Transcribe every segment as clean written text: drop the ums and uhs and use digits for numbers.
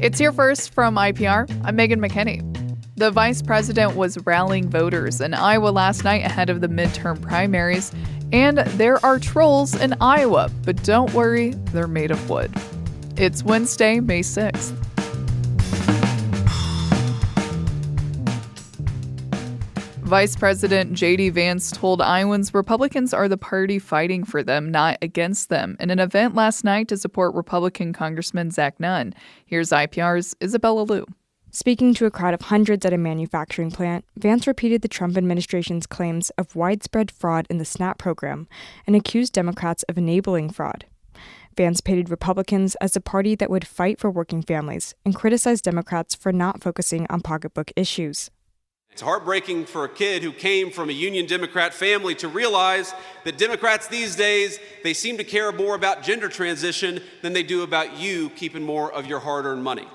It's Here First from IPR. I'm Megan McKinney. The vice president was rallying voters in Iowa last night ahead of the midterm primaries. And there are trolls in Iowa, but don't worry, they're made of wood. It's Wednesday, May 6th. Vice President J.D. Vance told Iowans Republicans are the party fighting for them, not against them, in an event last night to support Republican Congressman Zach Nunn. Here's IPR's Isabella Liu. Speaking to a crowd of hundreds at a manufacturing plant, Vance repeated the Trump administration's claims of widespread fraud in the SNAP program and accused Democrats of enabling fraud. Vance painted Republicans as a party that would fight for working families and criticized Democrats for not focusing on pocketbook issues. It's heartbreaking for a kid who came from a Union Democrat family to realize that Democrats these days, they seem to care more about gender transition than they do about you keeping more of your hard-earned money.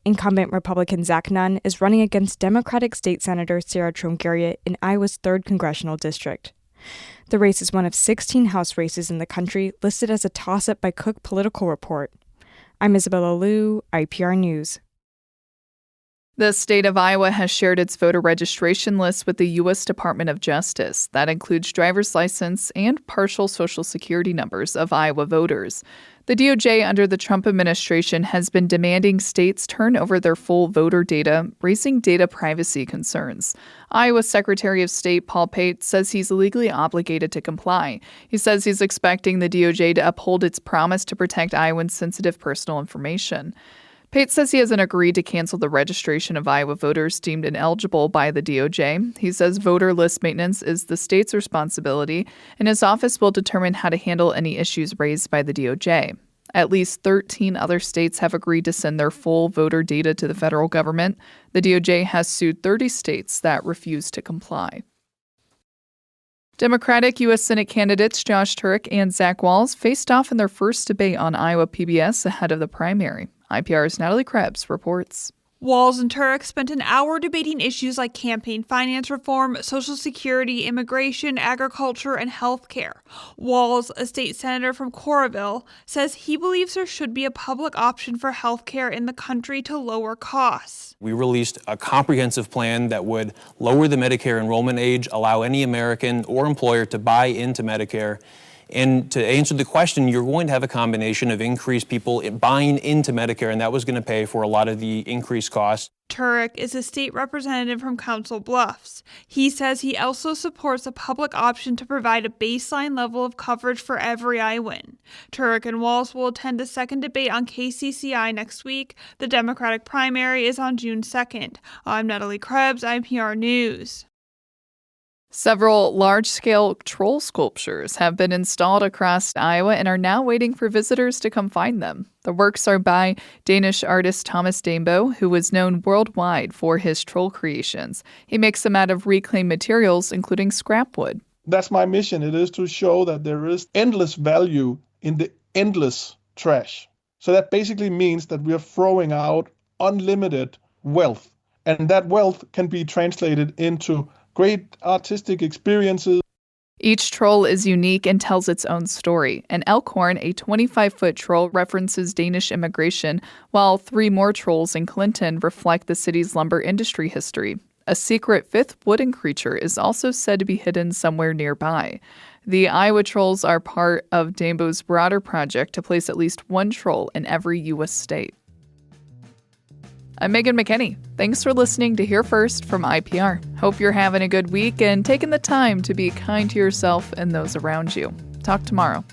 Incumbent Republican Zach Nunn is running against Democratic State Senator Sarah Trump-Garriott in Iowa's 3rd Congressional District. The race is one of 16 House races in the country listed as a toss-up by Cook Political Report. I'm Isabella Liu, IPR News. The state of Iowa has shared its voter registration list with the U.S. Department of Justice. That includes driver's license and partial Social Security numbers of Iowa voters. The DOJ under the Trump administration has been demanding states turn over their full voter data, raising data privacy concerns. Iowa Secretary of State Paul Pate says he's legally obligated to comply. He says he's expecting the DOJ to uphold its promise to protect Iowans' sensitive personal information. Pate says he hasn't agreed to cancel the registration of Iowa voters deemed ineligible by the DOJ. He says voter list maintenance is the state's responsibility, and his office will determine how to handle any issues raised by the DOJ. At least 13 other states have agreed to send their full voter data to the federal government. The DOJ has sued 30 states that refuse to comply. Democratic U.S. Senate candidates Josh Turek and Zach Walz faced off in their first debate on Iowa PBS ahead of the primary. IPR's Natalie Krebs reports. Walz and Turek spent an hour debating issues like campaign finance reform, Social Security, immigration, agriculture, and health care. Walz, a state senator from Coralville, says he believes there should be a public option for health care in the country to lower costs. We released a comprehensive plan that would lower the Medicare enrollment age, allow any American or employer to buy into Medicare. And to answer the question, you're going to have a combination of increased people buying into Medicare, and that was going to pay for a lot of the increased costs. Turek is a state representative from Council Bluffs. He says he also supports a public option to provide a baseline level of coverage for every Iowan. Turek and Walz will attend a second debate on KCCI next week. The Democratic primary is on June 2nd. I'm Natalie Krebs, IPR News. Several large-scale troll sculptures have been installed across Iowa and are now waiting for visitors to come find them. The works are by Danish artist Thomas Dambo, who is known worldwide for his troll creations. He makes them out of reclaimed materials, including scrap wood. That's my mission. It is to show that there is endless value in the endless trash. So that basically means that we are throwing out unlimited wealth. And that wealth can be translated into great artistic experiences. Each troll is unique and tells its own story. An Elkhorn, a 25-foot troll, references Danish immigration, while 3 more trolls in Clinton reflect the city's lumber industry history. A secret 5th wooden creature is also said to be hidden somewhere nearby. The Iowa trolls are part of Dambo's broader project to place at least 1 troll in every U.S. state. I'm Megan McKinney. Thanks for listening to Hear First from IPR. Hope you're having a good week and taking the time to be kind to yourself and those around you. Talk tomorrow.